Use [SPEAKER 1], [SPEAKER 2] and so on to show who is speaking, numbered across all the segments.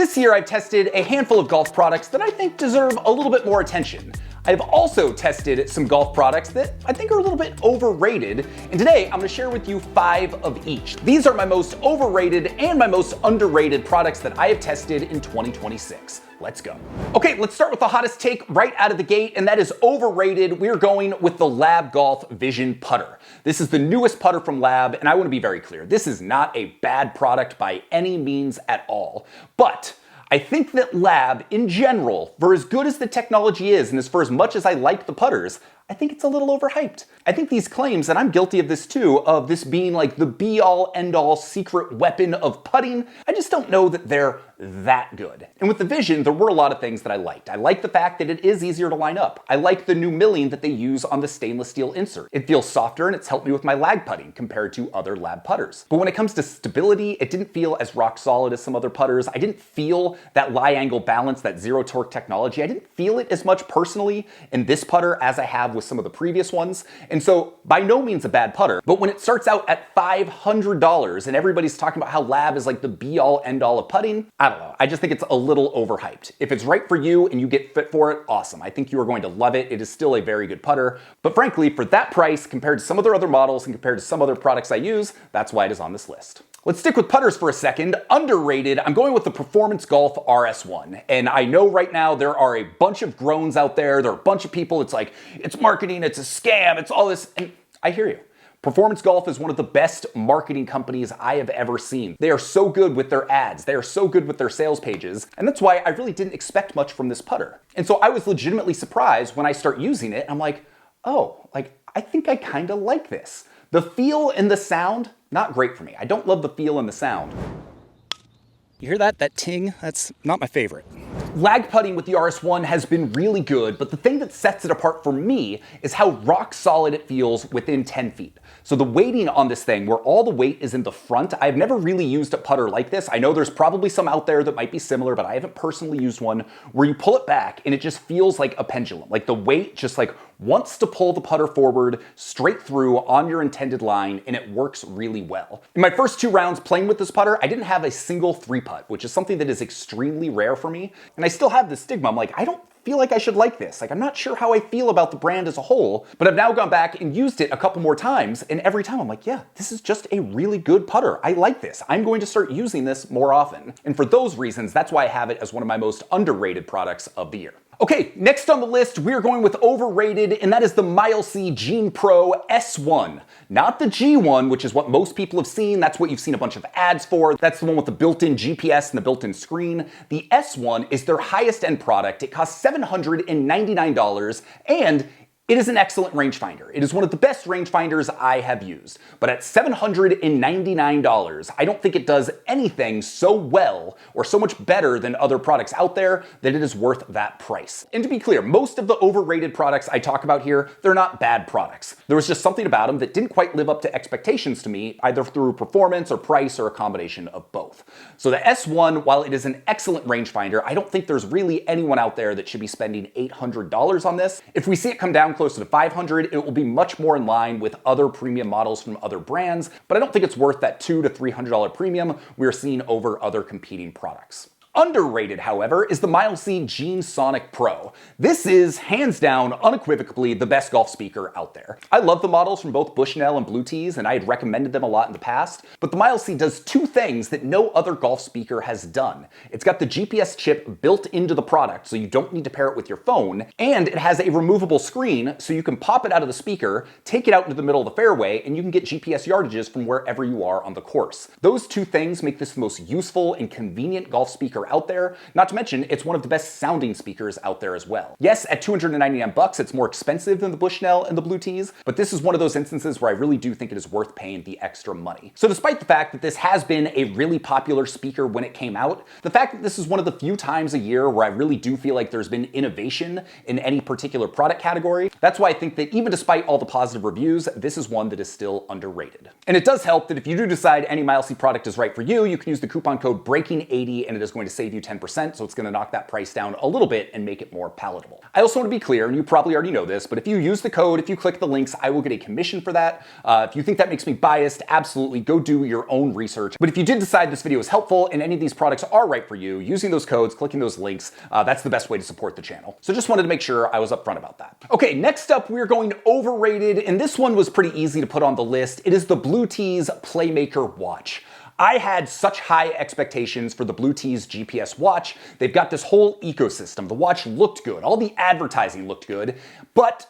[SPEAKER 1] This year I've tested a handful of golf products that I think deserve a little bit more attention. I've also tested some golf products that I think are a little bit overrated, and today I'm going to share with you 5 of each. These are my most overrated and my most underrated products that I have tested in 2026. Let's go. Okay, let's start with the hottest take right out of the gate, and that is overrated. We're going with the L.A.B Golf Vision Putter. This is the newest putter from L.A.B, and I want to be very clear. This is not a bad product by any means at all, but I think that L.A.B in general, for as good as the technology is, and for as much as I like the putters, I think it's a little overhyped. I think these claims, and I'm guilty of this too, of this being like the be-all, end-all secret weapon of putting, I just don't know that they're that good. And with the Vision, there were a lot of things that I liked. I like the fact that it is easier to line up. I like the new milling that they use on the stainless steel insert. It feels softer and it's helped me with my lag putting compared to other L.A.B putters. But when it comes to stability, it didn't feel as rock solid as some other putters. I didn't feel that lie angle balance, that zero torque technology. I didn't feel it as much personally in this putter as I have with some of the previous ones. And so by no means a bad putter, but when it starts out at $500 and everybody's talking about how L.A.B is like the be-all, end-all of putting, I don't know. I just think it's a little overhyped. If it's right for you and you get fit for it, awesome. I think you are going to love it. It is still a very good putter. But frankly, for that price, compared to some of their other models and compared to some other products I use, that's why it is on this list. Let's stick with putters for a second. Underrated, I'm going with the Performance Golf RS1. And I know right now there are a bunch of groans out there. There are a bunch of people, it's like, it's marketing, it's a scam, it's all this. And I hear you. Performance Golf is one of the best marketing companies I have ever seen. They are so good with their ads. They are so good with their sales pages. And that's why I really didn't expect much from this putter. And so I was legitimately surprised when I start using it. I'm like, oh, like, I think I kind of like this. The feel and the sound, not great for me. I don't love the feel and the sound. You hear that? That ting? That's not my favorite. Lag putting with the RS1 has been really good, but the thing that sets it apart for me is how rock solid it feels within 10 feet. So the weighting on this thing, where all the weight is in the front, I've never really used a putter like this. I know there's probably some out there that might be similar, but I haven't personally used one where you pull it back and it just feels like a pendulum. Like the weight just like wants to pull the putter forward straight through on your intended line, and it works really well. In my first 2 rounds playing with this putter, I didn't have a single 3-putt, which is something that is extremely rare for me. And I still have this stigma. I'm like, I don't feel like I should like this. Like, I'm not sure how I feel about the brand as a whole, but I've now gone back and used it a couple more times, and every time I'm like, yeah, this is just a really good putter. I like this. I'm going to start using this more often. And for those reasons, that's why I have it as one of my most underrated products of the year. Okay, next on the list, we're going with overrated, and that is the Mileseey GenePro S1. Not the G1, which is what most people have seen. That's what you've seen a bunch of ads for. That's the one with the built-in GPS and the built-in screen. The S1 is their highest end product. It costs $799, and it is an excellent rangefinder. It is one of the best rangefinders I have used. But at $799, I don't think it does anything so well or so much better than other products out there that it is worth that price. And to be clear, most of the overrated products I talk about here, they're not bad products. There was just something about them that didn't quite live up to expectations to me, either through performance or price or a combination of both. So the S1, while it is an excellent rangefinder, I don't think there's really anyone out there that should be spending $800 on this. If we see it come down closer to $500, it will be much more in line with other premium models from other brands, but I don't think it's worth that $200 to $300 premium we're seeing over other competing products. Underrated, however, is the Mileseey GeneSonic Pro. This is, hands down, unequivocally the best golf speaker out there. I love the models from both Bushnell and Blue Tees, and I had recommended them a lot in the past, but the Mileseey does 2 things that no other golf speaker has done. It's got the GPS chip built into the product, so you don't need to pair it with your phone, and it has a removable screen, so you can pop it out of the speaker, take it out into the middle of the fairway, and you can get GPS yardages from wherever you are on the course. Those 2 things make this the most useful and convenient golf speaker out there, not to mention it's one of the best sounding speakers out there as well. Yes, at $299, it's more expensive than the Bushnell and the Blue Tees, but this is one of those instances where I really do think it is worth paying the extra money. So despite the fact that this has been a really popular speaker when it came out, the fact that this is one of the few times a year where I really do feel like there's been innovation in any particular product category, that's why I think that even despite all the positive reviews, this is one that is still underrated. And it does help that if you do decide any Mileseey product is right for you, you can use the coupon code BREAKING80 and it is going to save you 10%, so it's gonna knock that price down a little bit and make it more palatable. I also wanna be clear, and you probably already know this, but if you use the code, if you click the links, I will get a commission for that. If you think that makes me biased, absolutely go do your own research. But if you did decide this video is helpful and any of these products are right for you, using those codes, clicking those links, that's the best way to support the channel. So just wanted to make sure I was upfront about that. Okay, next up, we're going overrated, and this one was pretty easy to put on the list. It is the Bluetooth Playmaker watch. I had such high expectations for the Bluetooth GPS watch. They've got this whole ecosystem. The watch looked good. All the advertising looked good, but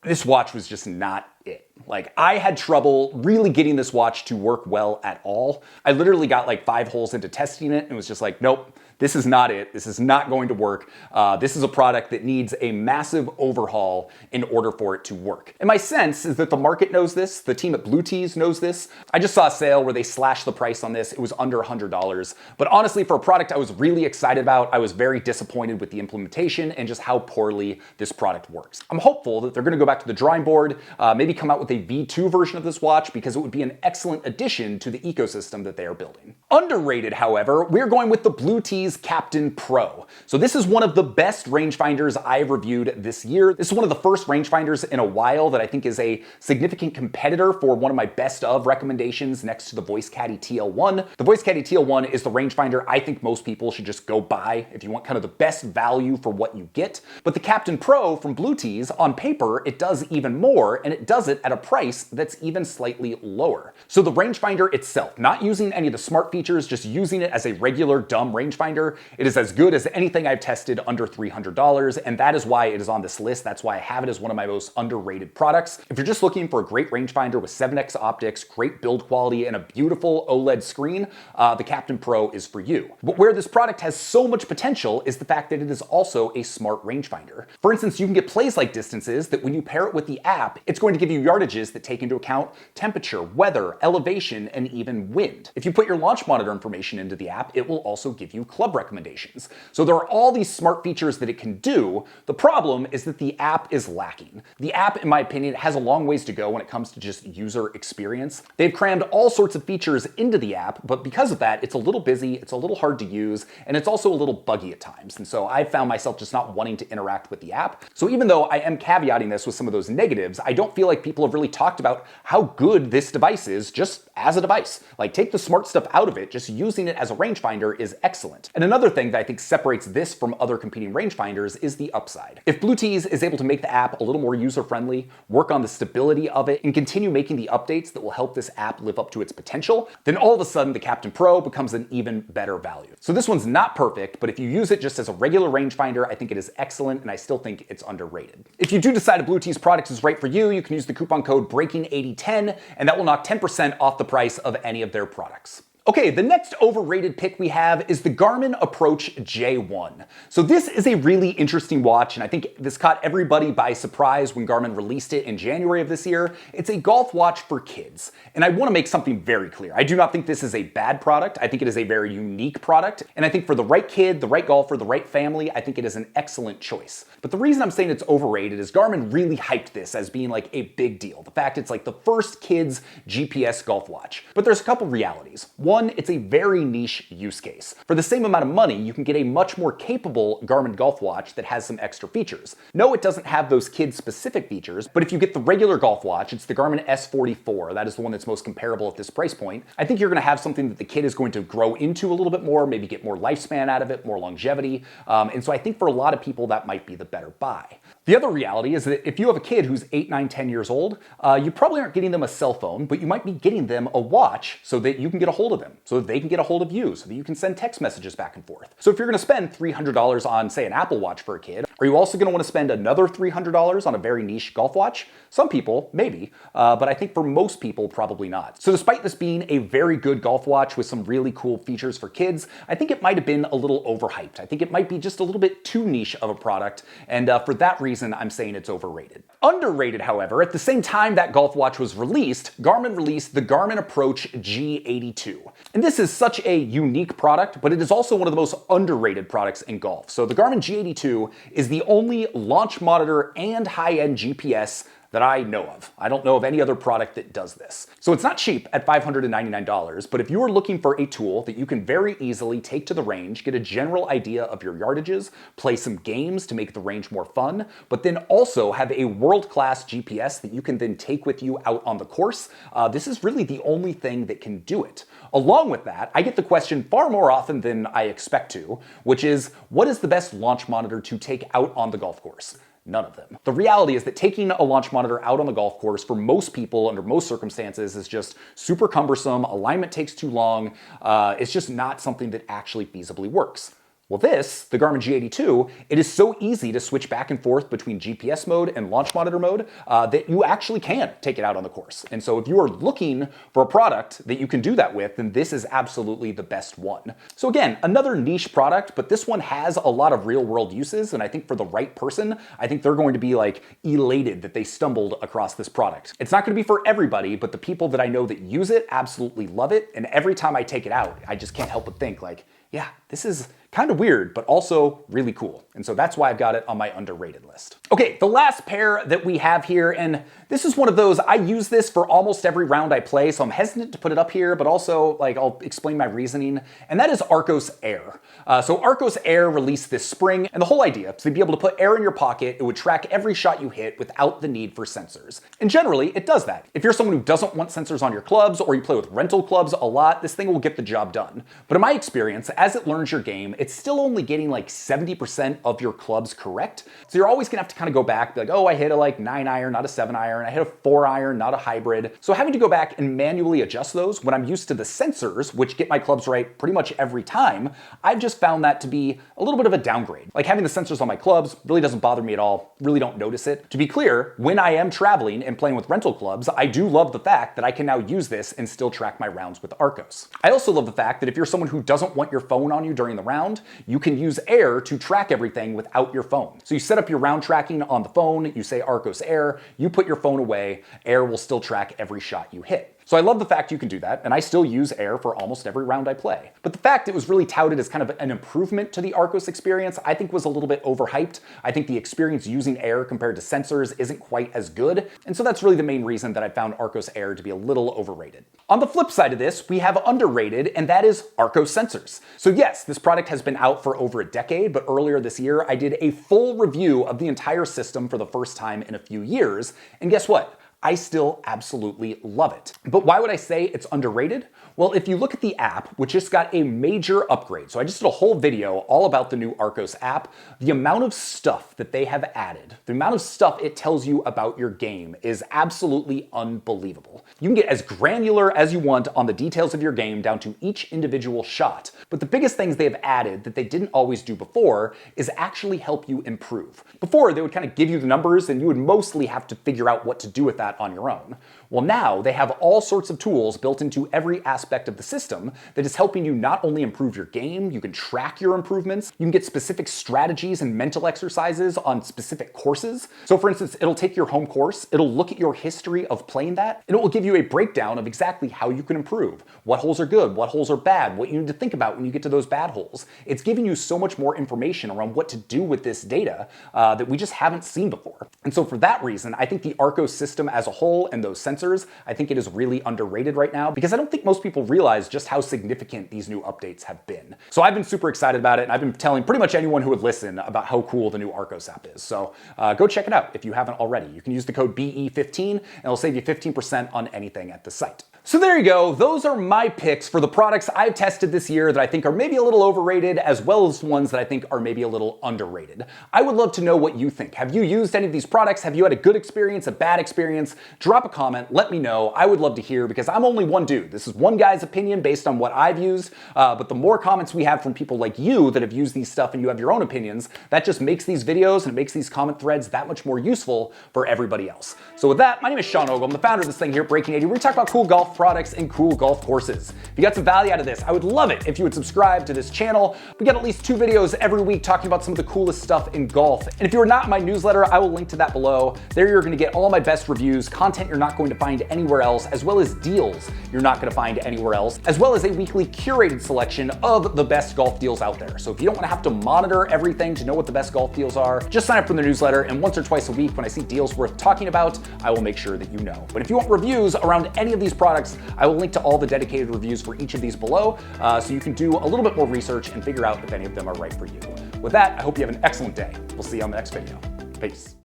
[SPEAKER 1] this watch was just not it. Like, I had trouble really getting this watch to work well at all. I literally got like 5 holes into testing it and was just like, nope, this is not it. This is not going to work. This is a product that needs a massive overhaul in order for it to work. And my sense is that the market knows this. The team at Bluetooth knows this. I just saw a sale where they slashed the price on this. It was under $100. But honestly, for a product I was really excited about, I was very disappointed with the implementation and just how poorly this product works. I'm hopeful that they're going to go back to the drawing board, maybe come out with a V2 version of this watch, because it would be an excellent addition to the ecosystem that they are building. Underrated, however, we're going with the Bluetooth Captain Pro. So this is one of the best rangefinders I've reviewed this year. This is one of the first rangefinders in a while that I think is a significant competitor for one of my best of recommendations next to the Voice Caddy TL1. The Voice Caddy TL1 is the rangefinder I think most people should just go buy if you want kind of the best value for what you get. But the Captain Pro from Bluetooth, on paper, it does even more, and it does it at a price that's even slightly lower. So the rangefinder itself, not using any of the smart features, just using it as a regular dumb rangefinder, it is as good as anything I've tested under $300, and that is why it is on this list. That's why I have it as one of my most underrated products. If you're just looking for a great rangefinder with 7x optics, great build quality, and a beautiful OLED screen, the Captain Pro is for you. But where this product has so much potential is the fact that it is also a smart rangefinder. For instance, you can get plays-like distances that when you pair it with the app, it's going to give you yardages that take into account temperature, weather, elevation, and even wind. If you put your launch monitor information into the app, it will also give you club recommendations. So there are all these smart features that it can do. The problem is that the app is lacking. The app, in my opinion, has a long ways to go when it comes to just user experience. They've crammed all sorts of features into the app, but because of that, it's a little busy, it's a little hard to use, and it's also a little buggy at times. And so I found myself just not wanting to interact with the app. So even though I am caveating this with some of those negatives, I don't feel like people have really talked about how good this device is just as a device. Like, take the smart stuff out of it, just using it as a rangefinder is excellent. And another thing that I think separates this from other competing rangefinders is the upside. If Bluetooth is able to make the app a little more user-friendly, work on the stability of it, and continue making the updates that will help this app live up to its potential, then all of a sudden the Captain Pro becomes an even better value. So this one's not perfect, but if you use it just as a regular rangefinder, I think it is excellent, and I still think it's underrated. If you do decide a Bluetooth product is right for you, you can use the coupon code BREAKING8010, and that will knock 10% off the price of any of their products. Okay, the next overrated pick we have is the Garmin Approach J1. So this is a really interesting watch, and I think this caught everybody by surprise when Garmin released it in January of this year. It's a golf watch for kids, and I want to make something very clear. I do not think this is a bad product. I think it is a very unique product, and I think for the right kid, the right golfer, the right family, I think it is an excellent choice. But the reason I'm saying it's overrated is Garmin really hyped this as being like a big deal. The fact it's like the first kids GPS golf watch. But there's a couple realities. One, it's a very niche use case. For the same amount of money, you can get a much more capable Garmin golf watch that has some extra features. No, it doesn't have those kid-specific features, but if you get the regular golf watch, it's the Garmin S44, that is the one that's most comparable at this price point, I think you're gonna have something that the kid is going to grow into a little bit more, maybe get more lifespan out of it, more longevity, and so I think for a lot of people that might be the better buy. The other reality is that if you have a kid who's 8, 9, 10 years old, you probably aren't getting them a cell phone, but you might be getting them a watch so that you can get a hold of them, so that they can get a hold of you, so that you can send text messages back and forth. So if you're gonna spend $300 on, say, an Apple Watch for a kid, are you also gonna wanna spend another $300 on a very niche golf watch? Some people, maybe, but I think for most people, probably not. So despite this being a very good golf watch with some really cool features for kids, I think it might have been a little overhyped. I think it might be just a little bit too niche of a product, and for that reason, I'm saying it's overrated. Underrated, however, at the same time that golf watch was released, Garmin released the Garmin Approach G82. And this is such a unique product, but it is also one of the most underrated products in golf. So the Garmin G82 is the only launch monitor and high-end GPS that I know of. I don't know of any other product that does this. So it's not cheap at $599, but if you are looking for a tool that you can very easily take to the range, get a general idea of your yardages, play some games to make the range more fun, but then also have a world-class GPS that you can then take with you out on the course, this is really the only thing that can do it. Along with that, I get the question far more often than I expect to, which is, what is the best launch monitor to take out on the golf course? None of them. The reality is that taking a launch monitor out on the golf course for most people under most circumstances is just super cumbersome, alignment takes too long, it's just not something that actually feasibly works. Well, this, the Garmin G82, it is so easy to switch back and forth between GPS mode and launch monitor mode that you actually can take it out on the course. And so if you are looking for a product that you can do that with, then this is absolutely the best one. So again, another niche product, but this one has a lot of real world uses. And I think for the right person, I think they're going to be like elated that they stumbled across this product. It's not going to be for everybody, but the people that I know that use it absolutely love it. And every time I take it out, I just can't help but think like, yeah, this is kind of weird, but also really cool. And so that's why I've got it on my underrated list. Okay, the last pair that we have here, and this is one of those, I use this for almost every round I play, so I'm hesitant to put it up here, but also like I'll explain my reasoning, and that is Arccos Air. So Arccos Air released this spring, and the whole idea is to be able to put air in your pocket, it would track every shot you hit without the need for sensors. And generally, it does that. If you're someone who doesn't want sensors on your clubs, or you play with rental clubs a lot, this thing will get the job done. But in my experience, as it learns your game, it's still only getting like 70% of your clubs correct. So you're always gonna have to kind of go back, be like, oh, I hit a like 9-iron, not a 7-iron. I hit a 4-iron, not a hybrid. So having to go back and manually adjust those when I'm used to the sensors, which get my clubs right pretty much every time, I've just found that to be a little bit of a downgrade. Like having the sensors on my clubs really doesn't bother me at all, really don't notice it. To be clear, when I am traveling and playing with rental clubs, I do love the fact that I can now use this and still track my rounds with Arccos. I also love the fact that if you're someone who doesn't want your phone on you during the round, you can use Air to track everything without your phone. So you set up your round tracking on the phone, you say Arccos Air, you put your phone away, Air will still track every shot you hit. So I love the fact you can do that, and I still use Air for almost every round I play. But the fact it was really touted as kind of an improvement to the Arccos experience, I think was a little bit overhyped. I think the experience using Air compared to sensors isn't quite as good, and so that's really the main reason that I found Arccos Air to be a little overrated. On the flip side of this, we have underrated, and that is Arccos sensors. So yes, this product has been out for over a decade, but earlier this year, I did a full review of the entire system for the first time in a few years, and guess what? I still absolutely love it. But why would I say it's underrated? Well, if you look at the app, which just got a major upgrade, so I just did a whole video all about the new Arccos app, the amount of stuff that they have added, the amount of stuff it tells you about your game is absolutely unbelievable. You can get as granular as you want on the details of your game down to each individual shot. But the biggest things they have added that they didn't always do before is actually help you improve. Before, they would kind of give you the numbers and you would mostly have to figure out what to do with that on your own. Well, now they have all sorts of tools built into every aspect of the system that is helping you not only improve your game, you can track your improvements, you can get specific strategies and mental exercises on specific courses. So for instance, it'll take your home course, it'll look at your history of playing that, and it will give you a breakdown of exactly how you can improve. What holes are good, what holes are bad, what you need to think about when you get to those bad holes. It's giving you so much more information around what to do with this data that we just haven't seen before. And so for that reason, I think the Arccos system as a whole and those sensors, I think it is really underrated right now because I don't think most people realize just how significant these new updates have been. So I've been super excited about it, and I've been telling pretty much anyone who would listen about how cool the new Arccos app is. So go check it out if you haven't already. You can use the code BE15 and it'll save you 15% on anything at the site. So there you go. Those are my picks for the products I've tested this year that I think are maybe a little overrated, as well as ones that I think are maybe a little underrated. I would love to know what you think. Have you used any of these products? Have you had a good experience, a bad experience? Drop a comment, let me know. I would love to hear because I'm only one dude. This is one guy's opinion based on what I've used, but the more comments we have from people like you that have used these stuff and you have your own opinions, that just makes these videos and it makes these comment threads that much more useful for everybody else. So with that, my name is Sean Ogle. I'm the founder of this thing here, Breaking 80, where we talk about cool golf, products and cool golf courses. If you got some value out of this, I would love it if you would subscribe to this channel. We got at least 2 videos every week talking about some of the coolest stuff in golf. And if you are not in my newsletter, I will link to that below. There you're gonna get all my best reviews, content you're not going to find anywhere else, as well as deals you're not gonna find anywhere else, as well as a weekly curated selection of the best golf deals out there. So if you don't wanna have to monitor everything to know what the best golf deals are, just sign up for the newsletter, and once or twice a week when I see deals worth talking about, I will make sure that you know. But if you want reviews around any of these products, I will link to all the dedicated reviews for each of these below, so you can do a little bit more research and figure out if any of them are right for you. With that, I hope you have an excellent day. We'll see you on the next video. Peace.